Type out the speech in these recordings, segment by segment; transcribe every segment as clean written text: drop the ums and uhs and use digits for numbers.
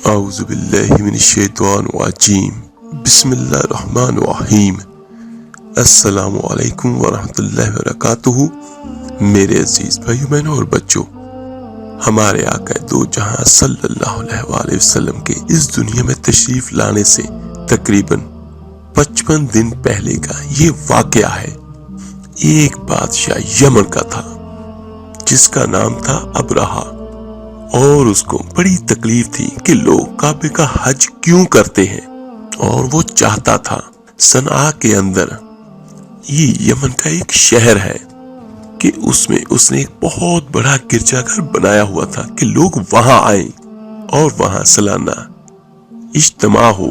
اعوذ باللہ من الشیطان الرجیم بسم اللہ الرحمن الرحیم السلام علیکم ورحمۃ اللہ وبرکاتہ۔ میرے عزیز بھائیو بہنوں اور بچوں، ہمارے آقا دو جہاں صلی اللہ علیہ وآلہ وسلم کے اس دنیا میں تشریف لانے سے تقریباً 55 دن پہلے کا یہ واقعہ ہے۔ ایک بادشاہ یمن کا تھا جس کا نام تھا ابرہہ، اور اس کو بڑی تکلیف تھی کہ لوگ کعبے کا حج کیوں کرتے ہیں، اور وہ چاہتا تھا صنعاء کے اندر، یہ یمن کا ایک شہر ہے، کہ اس میں اس نے ایک بہت بڑا گرجا گھر بنایا ہوا تھا کہ لوگ وہاں آئیں اور وہاں سالانہ اجتماع ہو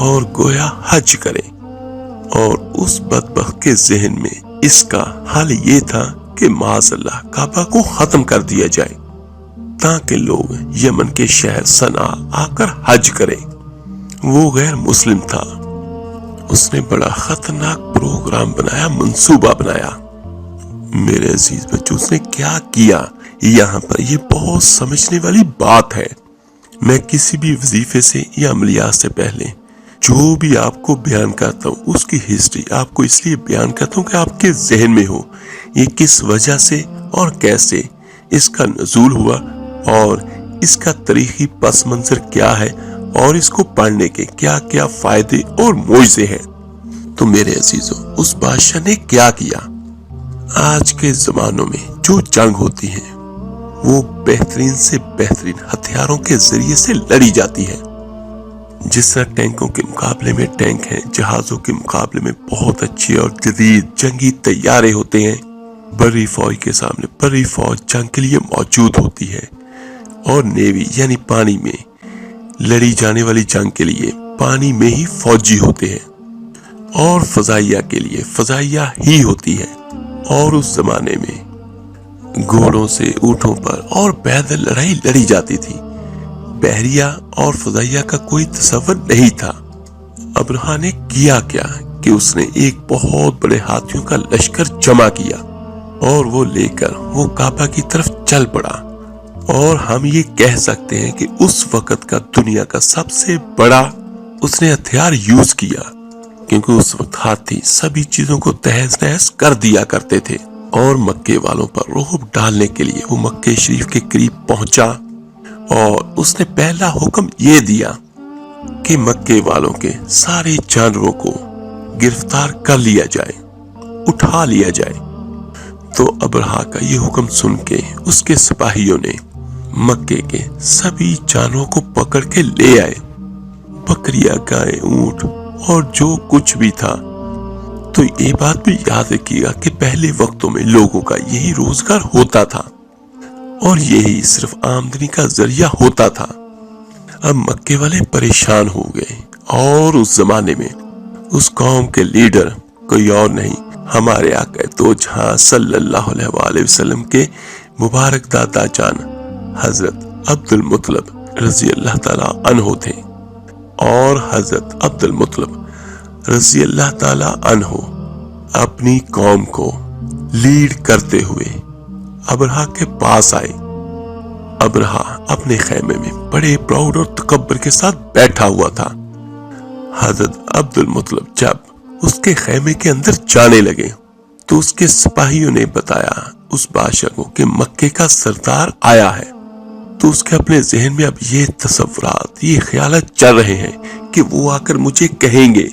اور گویا حج کریں۔ اور اس بدبخت کے ذہن میں اس کا حال یہ تھا کہ معاذ اللہ کعبہ کو ختم کر دیا جائے تاکہ لوگ یمن کے شہر صنعاء آ کر حج کریں۔ وہ غیر مسلم تھا، اس نے بڑا خطرناک پروگرام بنایا، منصوبہ بنایا۔ میرے عزیز بچوں، اس نے کیا کیا؟ یہاں پر یہ بہت سمجھنے والی بات ہے۔ میں کسی بھی وظیفے سے یا عملیات سے پہلے جو بھی آپ کو بیان کرتا ہوں، اس کی ہسٹری آپ کو اس لیے بیان کرتا ہوں کہ آپ کے ذہن میں ہو یہ کس وجہ سے اور کیسے اس کا نزول ہوا، اور اس کا تاریخی پس منظر کیا ہے، اور اس کو پڑھنے کے کیا کیا فائدے اور معجزے ہیں۔ تو میرے عزیزوں، اس بادشاہ نے کیا کیا؟ آج کے زمانوں میں جو جنگ ہوتی ہے وہ بہترین سے بہترین ہتھیاروں کے ذریعے سے لڑی جاتی ہے۔ جس طرح ٹینکوں کے مقابلے میں ٹینک ہیں، جہازوں کے مقابلے میں بہت اچھے اور جدید جنگی طیارے ہوتے ہیں، بڑی فوج کے سامنے بڑی فوج جنگ کے لیے موجود ہوتی ہے، اور نیوی یعنی پانی میں لڑی جانے والی جنگ کے لیے پانی میں ہی فوجی ہوتے ہیں، اور فضائیہ کے لیے فضائیہ ہی ہوتی ہے۔ اور اس زمانے میں گھوڑوں سے، اونٹوں پر اور پیدل لڑائی لڑی جاتی تھی۔ بحریہ اور فضائیہ کا کوئی تصور نہیں تھا۔ ابرہہ نے کیا کیا کہ اس نے ایک بہت بڑے ہاتھیوں کا لشکر جمع کیا، اور وہ لے کر وہ کعبہ کی طرف چل پڑا۔ اور ہم یہ کہہ سکتے ہیں کہ اس وقت کا دنیا کا سب سے بڑا اس نے ہتھیار یوز کیا، کیونکہ اس وقت ہاتھی سبھی چیزوں کو تہز نہز کر دیا کرتے تھے۔ اور مکے والوں پر رعب ڈالنے کے لیے وہ مکہ شریف کے قریب پہنچا، اور اس نے پہلا حکم یہ دیا کہ مکے والوں کے سارے جانوروں کو گرفتار کر لیا جائے، اٹھا لیا جائے۔ تو ابرہہ کا یہ حکم سن کے اس کے سپاہیوں نے مکے کے سبھی جانوروں کو پکڑ کے لے آئے، بکریاں، گائے، اونٹ اور جو کچھ بھی تھا۔ تو یہ بات بھی یاد رکھیے گا کہ پہلے وقتوں میں لوگوں کا یہی روزگار ہوتا تھا، اور یہی صرف آمدنی کا ذریعہ ہوتا تھا۔ اب مکے والے پریشان ہو گئے، اور اس زمانے میں اس قوم کے لیڈر کوئی اور نہیں، ہمارے آقا دو جہاں صلی اللہ علیہ وآلہ وسلم کے مبارک دادا جان حضرت عبد المطلب رضی اللہ تعالیٰ عنہ تھے۔ اور حضرت عبد المطلب رضی اللہ تعالیٰ عنہ اپنی قوم کو لیڈ کرتے ہوئے ابرہہ کے پاس آئے۔ ابرہہ اپنے خیمے میں بڑے پراؤڈ اور تکبر کے ساتھ بیٹھا ہوا تھا۔ حضرت عبد المطلب جب اس کے خیمے کے اندر جانے لگے تو اس کے سپاہیوں نے بتایا اس بادشاہ کو کہ مکے کا سردار آیا ہے۔ تو اس کے اپنے ذہن میں اب یہ تصورات، یہ خیالات چل رہے ہیں کہ وہ آ کر مجھے کہیں گے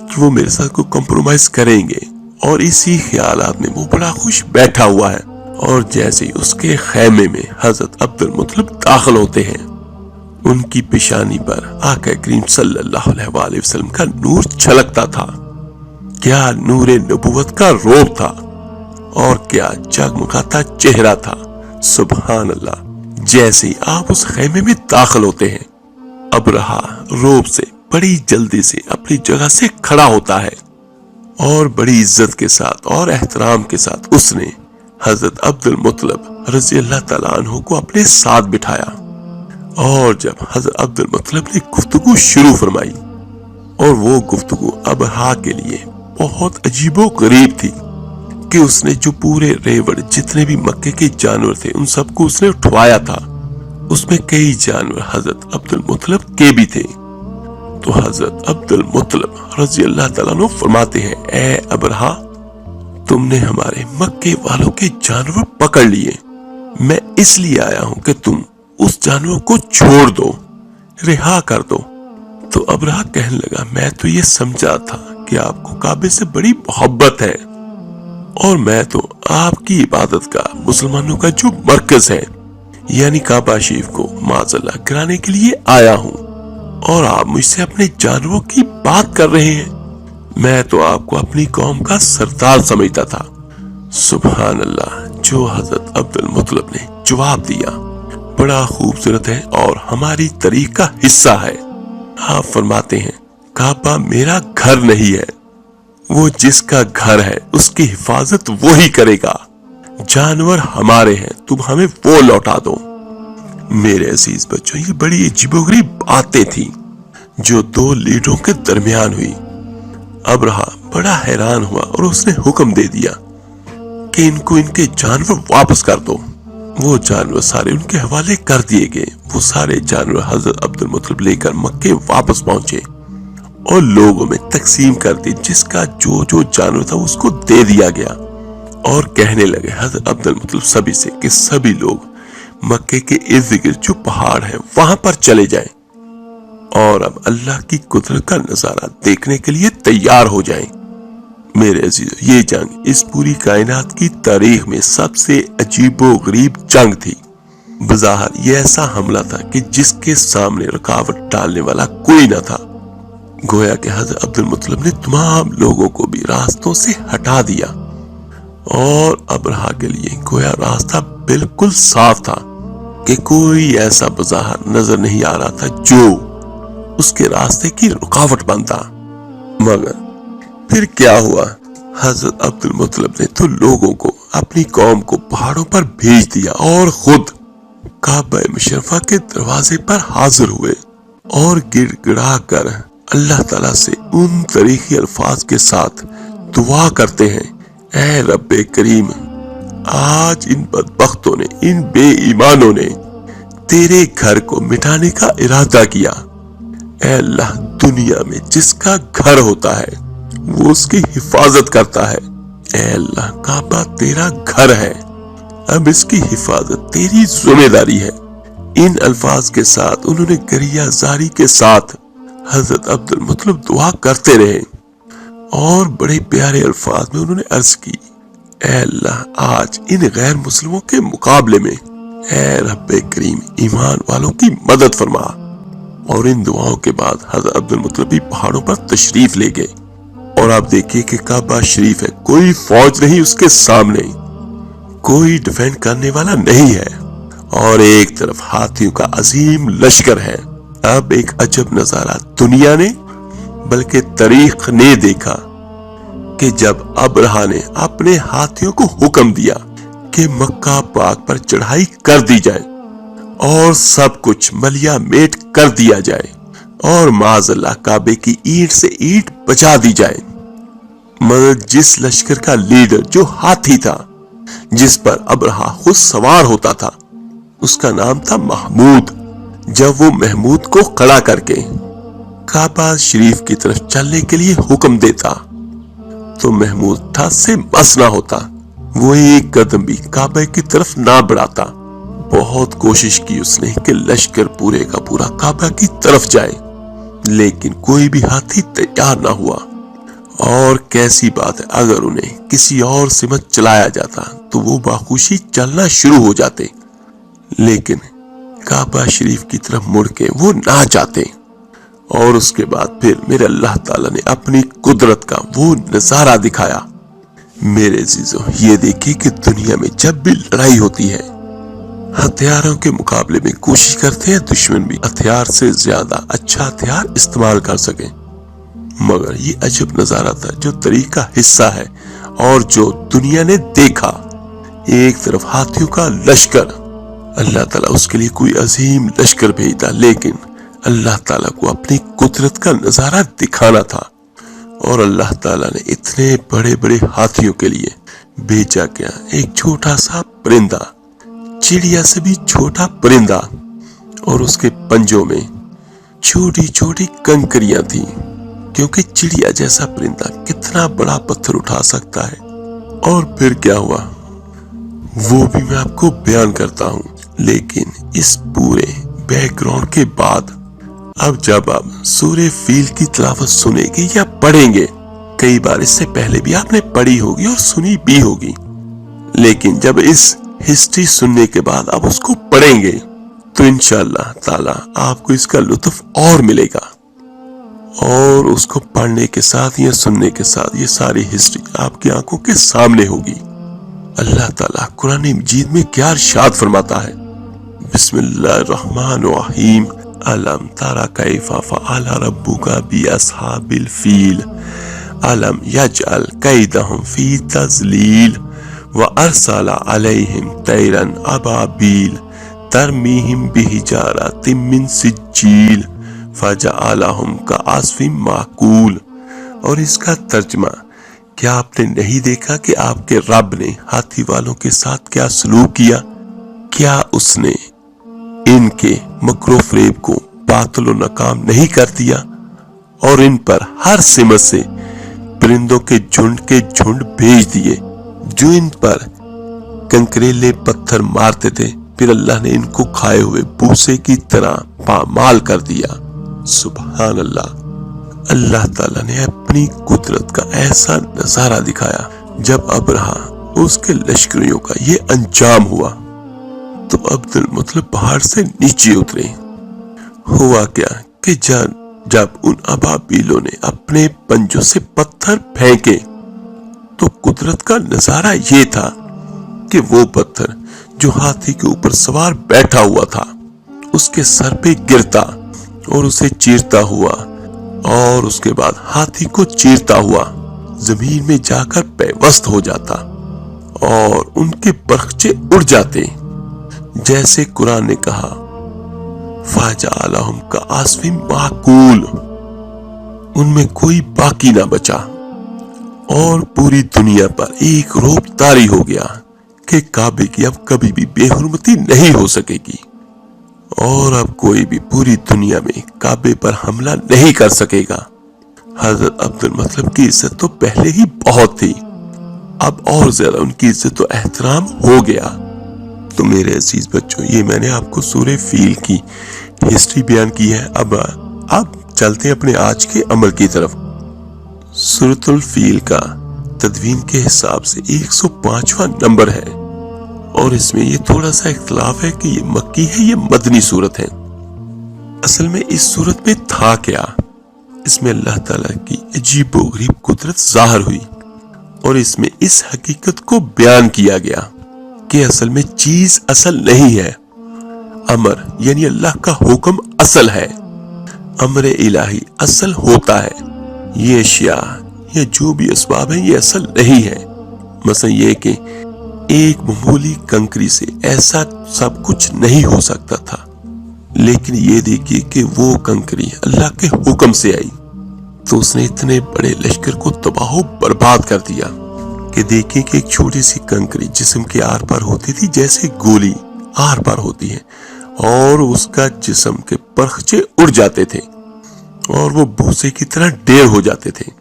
کہ وہ میرے ساتھ کو کمپرومائز کریں گے، اور اسی خیالات میں وہ بڑا خوش بیٹھا ہوا ہے۔ اور جیسے ہی اس کے خیمے میں حضرت عبد المطلب داخل ہوتے ہیں، ان کی پیشانی پر آقا کریم صلی اللہ علیہ وآلہ وسلم کا نور چھلکتا تھا۔ کیا نور نبوت کا روب تھا، اور کیا جگمگاتا چہرہ تھا، سبحان اللہ۔ جیسے ہی آپ اس خیمے میں داخل ہوتے ہیں، ابرہہ روب سے بڑی جلدی سے اپنی جگہ سے کھڑا ہوتا ہے، اور بڑی عزت کے ساتھ اور احترام کے ساتھ اس نے حضرت عبد المطلب رضی اللہ تعالیٰ عنہ کو اپنے ساتھ بٹھایا، اور جب حضرت عبد المطلب نے گفتگو شروع فرمائی، اور وہ گفتگو ابرہا کے لیے بہت عجیب و غریب تھی کہ اس نے جو پورے ریوڑ جتنے بھی مکے کے جانور تھے ان سب کو اس نے اٹھوایا تھا، اس میں کئی جانور حضرت عبد المطلب کے بھی تھے۔ تو حضرت عبد المطلب رضی اللہ تعالیٰ عنہ فرماتے ہیں، اے ابرہا، تم نے ہمارے مکے والوں کے جانور پکڑ لیے، میں اس لیے آیا ہوں کہ تم اس جانور کو چھوڑ دو، رہا کر دو۔ تو ابرہا کہنے لگا، میں تو یہ سمجھا تھا کہ آپ کو کعبے سے بڑی محبت ہے، اور میں تو آپ کی عبادت کا، مسلمانوں کا جو مرکز ہے یعنی کعبہ شریف کو معاذاللہ گرانے کے لیے آیا ہوں، اور آپ مجھ سے اپنے جانوروں کی بات کر رہے ہیں، میں تو آپ کو اپنی قوم کا سردار سمجھتا تھا۔ سبحان اللہ، جو حضرت عبد المطلب نے جواب دیا بڑا خوبصورت ہے اور ہماری تاریخ کا حصہ ہے۔ آپ فرماتے ہیں، کعبہ میرا گھر نہیں ہے، وہ جس کا گھر ہے اس کی حفاظت وہی کرے گا، جانور ہمارے ہیں، تم ہمیں وہ لوٹا دو۔ میرے عزیز بچوں، یہ بڑی عجیب و غریب باتیں تھیں جو دو لیڈروں کے درمیان ہوئی۔ ابرہا بڑا حیران ہوا اور اس نے حکم دے دیا کہ ان کو ان کے جانور واپس کر دو۔ وہ جانور سارے ان کے حوالے کر دیے گئے۔ وہ سارے جانور حضرت عبد المطلب لے کر مکے واپس پہنچے اور لوگوں میں تقسیم کر دی، جس کا جو جو جانور تھا اس کو دے دیا گیا، اور کہنے لگے حضرت عبد المطلب سبھی سے کہ سبھی لوگ مکے کے ارد گرد جو پہاڑ ہیں وہاں پر چلے جائیں، اور اب اللہ کی قدرت کا نظارہ دیکھنے کے لیے تیار ہو جائیں۔ میرے عزیزو، یہ جنگ اس پوری کائنات کی تاریخ میں سب سے عجیب و غریب جنگ تھی۔ بظاہر یہ ایسا حملہ تھا کہ جس کے سامنے رکاوٹ ڈالنے والا کوئی نہ تھا، گویا کہ حضرت عبد المطلب نے تمام لوگوں کو بھی راستوں سے ہٹا دیا، اور ابرہا کے لیے گویا راستہ بالکل صاف تھا کہ کوئی ایسا بظاہر نظر نہیں آ رہا تھا جو اس کے راستے کی رکاوٹ بنتا۔ مگر پھر کیا ہوا؟ حضرت عبد المطلب نے تو لوگوں کو، اپنی قوم کو پہاڑوں پر بھیج دیا اور خود کعبہ مشرفہ کے دروازے پر حاضر ہوئے، اور گڑ گڑا کر اللہ تعالیٰ سے ان تاریخی الفاظ کے ساتھ دعا کرتے ہیں، اے رب کریم، آج ان بدبختوں نے، ان بے ایمانوں نے تیرے گھر کو مٹانے کا ارادہ کیا۔ اے اللہ، دنیا میں جس کا گھر ہوتا ہے وہ اس کی حفاظت کرتا ہے۔ اے اللہ، کعبہ تیرا گھر ہے، اب اس کی حفاظت تیری ذمہ داری ہے۔ ان الفاظ کے ساتھ انہوں نے گریہ زاری کے ساتھ حضرت عبد المطلب دعا کرتے رہے، اور بڑے پیارے الفاظ میں انہوں نے عرض کی، اے اللہ، آج ان غیر مسلموں کے مقابلے میں اے رب کریم ایمان والوں کی مدد فرما۔ اور ان دعاؤں کے بعد حضرت عبد المطلب بھی پہاڑوں پر تشریف لے گئے، اور آپ دیکھیے کہ کعبہ شریف ہے، کوئی فوج نہیں اس کے سامنے، کوئی ڈیفینڈ کرنے والا نہیں ہے، اور ایک طرف ہاتھیوں کا عظیم لشکر ہے۔ اب ایک عجب نظارہ دنیا نے بلکہ تاریخ نے دیکھا کہ جب ابرہا نے اپنے ہاتھیوں کو حکم دیا کہ مکہ پاک پر چڑھائی کر دی جائے اور سب کچھ ملیا میٹ کر دیا جائے، اور معاذ اللہ کعبے کی اینٹ سے اینٹ بچا دی جائے، مگر جس لشکر کا لیڈر جو ہاتھی تھا، جس پر ابرہا خود سوار ہوتا تھا، اس کا نام تھا محمود، جب وہ محمود کو کھڑا کر کے کعبہ شریف کی طرف چلنے کے لیے حکم دیتا تو محمود ٹھس سے مس نہ ہوتا، وہ ایک قدم بھی کعبہ کی طرف نہ بڑھاتا۔ بہت کوشش کی اس نے کہ لشکر پورے کا پورا کعبہ کی طرف جائے، لیکن کوئی بھی ہاتھی تیار نہ ہوا۔ اور کیسی بات ہے، اگر انہیں کسی اور سمت چلایا جاتا تو وہ باخوشی چلنا شروع ہو جاتے، لیکن کعبہ شریف کی طرف مڑ کے وہ نہ جاتے۔ اور اس کے بعد پھر میرے اللہ تعالیٰ نے اپنی قدرت کا وہ نظارہ دکھایا۔ میرے عزیزو، یہ دیکھیے کہ دنیا میں جب بھی لڑائی ہوتی ہے، ہتھیاروں کے مقابلے میں کوشش کرتے ہیں دشمن بھی ہتھیار سے زیادہ اچھا ہتھیار استعمال کر سکیں، مگر یہ عجب نظارہ تھا جو تاریخ کا حصہ ہے اور جو دنیا نے دیکھا۔ ایک طرف ہاتھیوں کا لشکر اللہ تعالیٰ اس کے لیے کوئی عظیم لشکر بھیجتا، لیکن اللہ تعالیٰ کو اپنی قدرت کا نظارہ دکھانا تھا، اور اللہ تعالیٰ نے اتنے بڑے بڑے ہاتھیوں کے لیے بھیجا کیا ایک چھوٹا سا پرندہ، چڑیا سے بھی چھوٹا پرندہ، اور اس کے پنجوں میں چھوٹی چھوٹی کنکریاں تھیں، کیونکہ چڑیا جیسا پرندہ کتنا بڑا پتھر اٹھا سکتا ہے۔ اور پھر کیا ہوا وہ بھی میں آپ کو بیان کرتا ہوں، لیکن اس پورے بیک گراؤنڈ کے بعد اب جب آپ سورہ فیل کی تلاوت سنیں گے یا پڑھیں گے، کئی بار اس سے پہلے بھی آپ نے پڑھی ہوگی اور سنی بھی ہوگی، لیکن جب اس ہسٹری سننے کے بعد آپ اس کو پڑھیں گے تو انشاءاللہ تعالی آپ کو اس کا لطف اور ملے گا، اور اس کو پڑھنے کے ساتھ یا سننے کے ساتھ یہ ساری ہسٹری آپ کی آنکھوں کے سامنے ہوگی۔ اللہ تعالیٰ قرآن مجید میں کیا ارشاد فرماتا ہے، بسم اللہ الرحمن الرحیم، الم تر کیف فعل ربک باصحاب الفیل الم یجعل کیدہم فی تضلیل وارسل علیہم طیرا ابابیل ترمیہم بحجارۃ من سجیل فجعلہم کعصف مأکول۔ اور اس کا ترجمہ، کیا آپ نے نہیں دیکھا کہ آپ کے رب نے ہاتھی والوں کے ساتھ کیا سلوک کیا؟ کیا اس نے ان کے مکر و فریب کو باطل و ناکام نہیں کر دیا، اور ان پر ہر سمت سے پرندوں کے جھنڈ بھیج دیے جو ان پر کنکریلے پتھر مارتے تھے، پھر اللہ نے ان کو کھائے ہوئے بھوسے کی طرح پامال کر دیا۔ سبحان اللہ۔ اللہ تعالیٰ نے اپنی قدرت کا ایسا نظارہ دکھایا جب ابرہا اس کے لشکریوں کا یہ انجام ہوا تو عبد المطلب پہاڑ سے نیچے اترے۔ ہوا کیا کہ جب ان ابابیلوں نے اپنے پنجوں سے پتھر پھینکے تو قدرت کا نظارہ یہ تھا کہ وہ پتھر جو ہاتھی کے اوپر سوار بیٹھا ہوا تھا اس کے سر پہ گرتا اور اسے چیرتا ہوا، اور اس کے بعد ہاتھی کو چیرتا ہوا زمین میں جا کر پیوست ہو جاتا اور ان کے برخچے اڑ جاتے، جیسے قرآن نے کہا فَجَعَلَهُمْ كَعَصْفٍ مَأْکُولٍ، ان میں کوئی باقی نہ بچا، اور پوری دنیا پر ایک رعب طاری ہو گیا کہ کعبے کی اب کبھی بھی بے حرمتی نہیں ہو سکے گی، اور اب کوئی بھی پوری دنیا میں کعبے پر حملہ نہیں کر سکے گا۔ حضرت عبد المطلب کی عزت تو پہلے ہی بہت تھی، اب اور زیادہ ان کی عزت و احترام ہو گیا۔ تو میرے عزیز بچوں، یہ میں نے آپ کو سورہ فیل کی ہسٹری بیان کی ہے۔ اب چلتے ہیں اپنے آج کے عمل کی طرف۔ سورۃ الفیل کا تدوین کے حساب سے 105واں نمبر ہے، اور اس میں یہ تھوڑا سا اختلاف ہے کہ یہ مکی ہے یہ مدنی سورت ہے۔ اصل میں اس سورت میں تھا کیا، اس میں اللہ تعالیٰ کی عجیب و غریب قدرت ظاہر ہوئی، اور اس میں اس حقیقت کو بیان کیا گیا کہ اصل میں چیز اصل نہیں ہے، امر یعنی اللہ کا حکم اصل ہے، امر الہی اصل ہوتا ہے، یہ اشیاء یا جو بھی اسباب ہیں یہ اصل نہیں ہے۔ مثلا یہ کہ ایک معمولی کنکری سے ایسا سب کچھ نہیں ہو سکتا تھا، لیکن یہ دیکھیے کہ وہ کنکری اللہ کے حکم سے آئی تو اس نے اتنے بڑے لشکر کو تباہ و برباد کر دیا کہ دیکھیں کہ ایک چھوٹی سی کنکری جسم کے آر پار ہوتی تھی جیسے گولی آر پار ہوتی ہے، اور اس کا جسم کے پرخچے اڑ جاتے تھے اور وہ بھوسے کی طرح ڈھیر ہو جاتے تھے،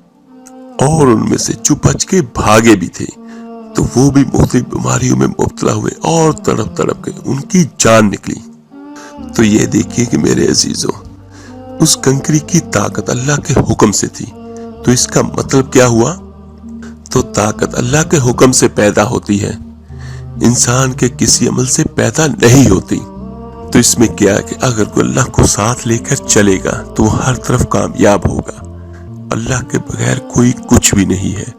اور ان میں سے جو بچ کے بھاگے بھی تھے تو وہ بھی مختلف بیماریوں میں مبتلا ہوئے اور تڑپ تڑپ کے ان کی جان نکلی۔ تو یہ دیکھیے کہ میرے عزیزوں، اس کنکری کی طاقت اللہ کے حکم سے تھی، تو اس کا مطلب کیا ہوا؟ تو طاقت اللہ کے حکم سے پیدا ہوتی ہے، انسان کے کسی عمل سے پیدا نہیں ہوتی۔ تو اس میں کیا ہے کہ اگر کوئی اللہ کو ساتھ لے کر چلے گا تو وہ ہر طرف کامیاب ہوگا، اللہ کے بغیر کوئی کچھ بھی نہیں ہے۔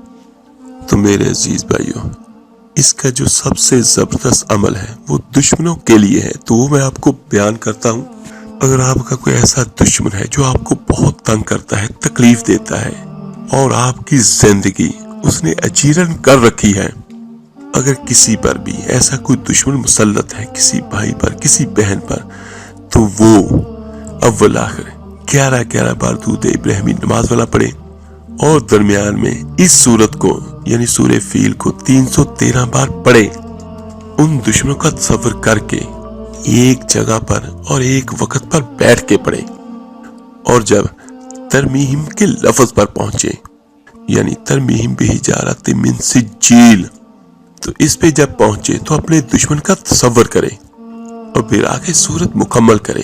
تو میرے عزیز بھائیوں، اس کا جو سب سے زبردست عمل ہے وہ دشمنوں کے لیے ہے، تو وہ میں آپ کو بیان کرتا ہوں۔ اگر آپ کا کوئی ایسا دشمن ہے جو آپ کو بہت تنگ کرتا ہے، تکلیف دیتا ہے، اور آپ کی زندگی اس نے اجیرن کر رکھی ہے، اگر کسی پر بھی ایسا کوئی دشمن مسلط ہے، کسی بھائی پر، کسی بہن پر، تو وہ اول آخر 11 بار درود ابراہیمی نماز والا پڑھے، اور درمیان میں اس سورت کو یعنی سورہ فیل کو 313 بار پڑھے۔ ان دشمنوں کا تصور کر کے ایک جگہ پر اور ایک وقت پر بیٹھ کے پڑھے، اور جب ترمیہم کے لفظ پر پہنچے یعنی ترمیہم بحجارۃ من سجیل، تو اس پہ جب پہنچے تو اپنے دشمن کا تصور کرے اور پھر آگے سورت مکمل کرے۔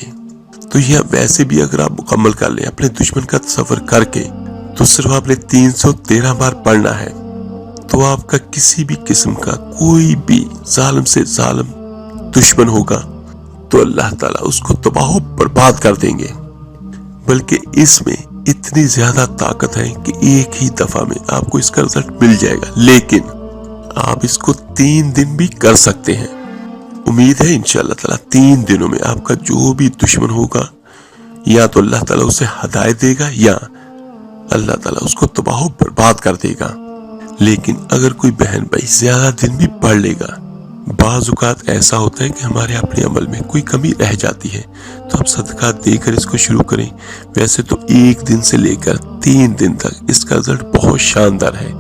تو یہ ویسے بھی اگر آپ مکمل کر لیں اپنے دشمن کا تصور کر کے، تو صرف آپ نے 313 بار پڑھنا ہے، تو آپ کا کسی بھی قسم کا کوئی بھی ظالم سے ظالم دشمن ہوگا تو اللہ تعالیٰ اس کو تباہ و برباد کر دیں گے۔ بلکہ اس میں اتنی زیادہ طاقت ہے کہ ایک ہی دفعہ میں آپ کو اس کا رزلٹ مل جائے گا، لیکن آپ اس کو 3 دن بھی کر سکتے ہیں۔ امید ہے انشاءاللہ تعالیٰ 3 دنوں میں آپ کا جو بھی دشمن ہوگا یا تو اللہ تعالیٰ اسے ہدایت دے گا یا اللہ تعالیٰ اس کو تباہ و برباد کر دے گا۔ لیکن اگر کوئی بہن بھائی زیادہ دن بھی پڑھ لے گا، بعض اوقات ایسا ہوتا ہے کہ ہمارے اپنے عمل میں کوئی کمی رہ جاتی ہے، تو آپ صدقات دے کر اس کو شروع کریں۔ ویسے تو 1 دن سے لے کر 3 دن تک اس کا رزلٹ بہت شاندار ہے،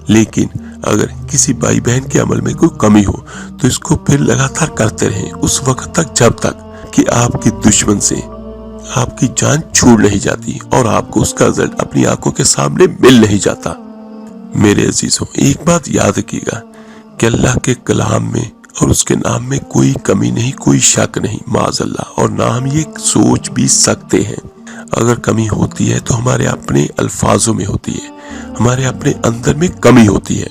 لیکن اگر کسی بھائی بہن کے عمل میں کوئی کمی ہو تو اس کو پھر لگاتار کرتے رہیں اس وقت تک جب تک کہ آپ کے دشمن سے آپ کی جان چھوٹ نہیں جاتی اور آپ کو اس کا رزلٹ اپنی آنکھوں کے سامنے مل نہیں جاتا۔ میرے عزیزوں، ایک بات یاد رکھیے گا کہ اللہ کے کلام میں اور اس کے نام میں کوئی کمی نہیں، کوئی شک نہیں، معاذ اللہ، اور نہ ہم یہ سوچ بھی سکتے ہیں۔ اگر کمی ہوتی ہے تو ہمارے اپنے الفاظوں میں ہوتی ہے، ہمارے اپنے اندر میں کمی ہوتی ہے۔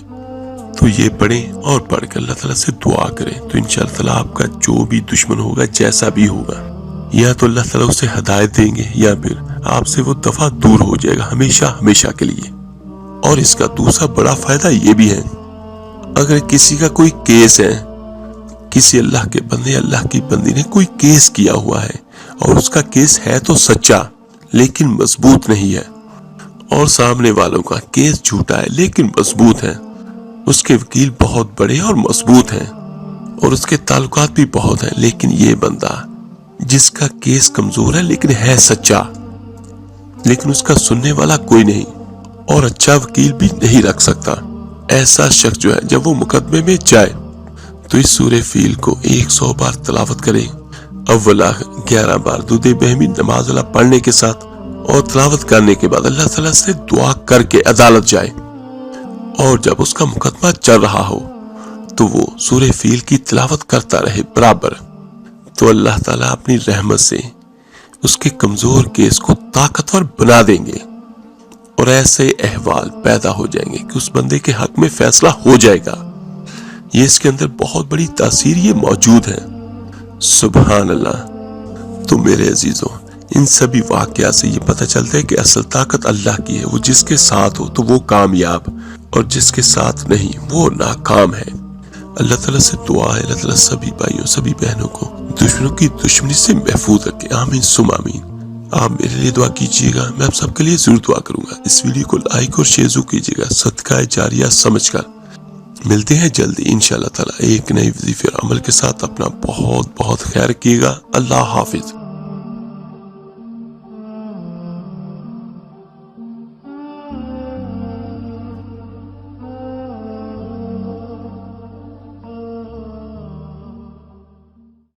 تو یہ پڑھیں اور پڑھ کر اللہ تعالیٰ سے دعا کریں، تو انشاءاللہ تعالیٰ آپ کا جو بھی دشمن ہوگا، جیسا بھی ہوگا، یا تو اللہ تعالیٰ اسے ہدایت دیں گے یا پھر آپ سے وہ دفعہ دور ہو جائے گا ہمیشہ ہمیشہ کے لیے۔ اور اس کا دوسرا بڑا فائدہ یہ بھی ہے، اگر کسی کا کوئی کیس ہے، کسی اللہ کے بندے اللہ کی بندی نے کوئی کیس کیا ہوا ہے اور اس کا کیس ہے تو سچا لیکن مضبوط نہیں ہے، اور سامنے والوں کا کیس جھوٹا ہے لیکن مضبوط ہے، اس کے وکیل بہت بڑے اور مضبوط ہیں اور اس کے تعلقات بھی بہت ہیں، لیکن یہ بندہ جس کا کیس کمزور ہے لیکن ہے سچا، لیکن اس کا سننے والا کوئی نہیں اور اچھا وکیل بھی نہیں رکھ سکتا، ایسا شخص جو ہے جب وہ مقدمے میں جائے تو اس سورہ فیل کو 100 بار تلاوت کرے، اول 11 بار درود ابراہیمی نماز والا پڑھنے کے ساتھ، اور تلاوت کرنے کے بعد اللہ تعالیٰ سے دعا کر کے عدالت جائے، اور جب اس کا مقدمہ چل رہا ہو تو وہ سورہ فیل کی تلاوت کرتا رہے برابر، تو اللہ تعالیٰ اپنی رحمت سے اس کے کمزور کیس کو طاقتور بنا دیں گے، اور ایسے احوال پیدا ہو جائیں گے کہ اس بندے کے حق میں فیصلہ ہو جائے گا۔ یہ اس کے اندر بہت بڑی تاثیر یہ موجود ہے، سبحان اللہ۔ تو میرے عزیزوں، ان سبھی واقعات سے یہ پتہ چلتا ہے کہ اصل طاقت اللہ کی ہے، وہ جس کے ساتھ ہو تو وہ کامیاب، اور جس کے ساتھ نہیں وہ ناکام ہے۔ اللہ تعالیٰ سے دعا ہے اللہ تعالیٰ سبھی بھائیوں سبھی بہنوں کو دشمنوں کی دشمنی سے محفوظ رکھے، آمین ثم آمین۔ آپ میرے لیے دعا کیجیے گا، میں آپ سب کے لیے ضرور دعا کروں گا۔ اس ویڈیو کو لائک اور شیئر ضرور کیجیے گا، صدقہ جاریہ سمجھ کر۔ ملتے ہیں جلدی انشاءاللہ تعالیٰ ایک نئی وظیفے اور عمل کے ساتھ۔ اپنا بہت بہت خیال رکھیے گا۔ اللہ حافظ۔